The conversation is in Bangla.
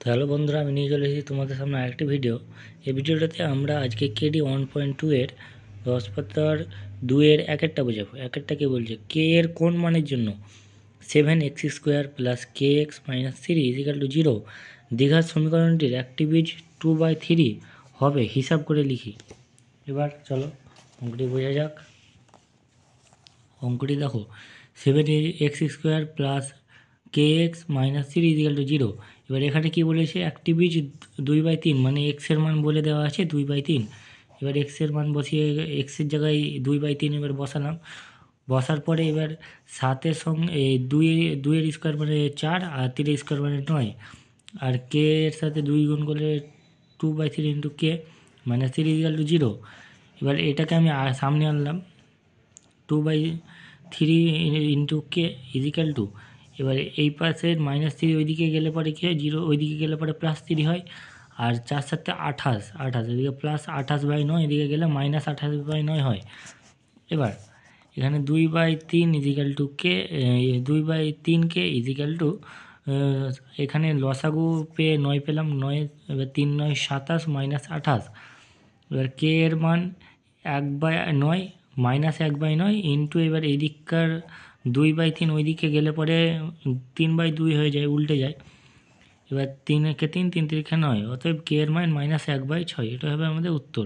তো হ্যালো বন্ধুরা, আমি নিয়ে চলে এসেছি তোমাদের সামনে আরেকটি ভিডিও। এই ভিডিওটাতে আমরা আজকে কেডি 1.2 এর 10^2 একেরটা বোঝাবো। একেরটা কে বলছে, কে এর কোন মানের জন্য 7x² plus kx minus 3 equal to 0 দীঘার সমীকরণটির একটি বীজ 2/3 হবে, হিসাব করে লিখি। এবার চলো অঙ্কটি বোঝা যাক। অঙ্কটি দেখো, 7x² plus kx minus 3 equal to 0। এবার এখানে কি বলেছে, একটি বীজ 2/3 মানে এক্সের মান বলে দেওয়া আছে 2/3। এবার এক্সের মান বসিয়ে এক্সের জায়গায় 2/3 এবার বসালাম। বসার পরে এবার 7-এর সঙ্গে 2-এর স্কোয়ার মানে 4 আর 3-এর স্কোয়ার মানে 9, আর কে এর সাথে 2 গুণ করলে 2/3 into k minus 3 equal to 0। এবার এটাকে আমি সামনে আনলাম, 2/3 ইন্টু কে ইজিক্যাল টু, এবারে এই পাশের -3 ওইদিকে গেলে পরে কী হয়, 0 ওইদিকে গেলে পরে +3 হয়, আর 4 7 28 এদিকে +28/9 এদিকে গেলে -28/9 হয়। এবার এখানে 2/3 ইজিক্যাল টু কে, 2/3 কে ইজিক্যাল টু, এখানে লসাগু পেয়ে 9 পেলাম, 9 এবার 3 9 27 -28। এবার কে এর মান 1/9 -1/9 ইন্টু, এবার এই দিককার 2/3 ওই দিকে গেলে পরে 3/2 হয়ে যায়, উল্টে যায়। এবার 3 একে 3, 3 3 9, অতএব কে এর মান -1/6। এটা হবে আমাদের উত্তর।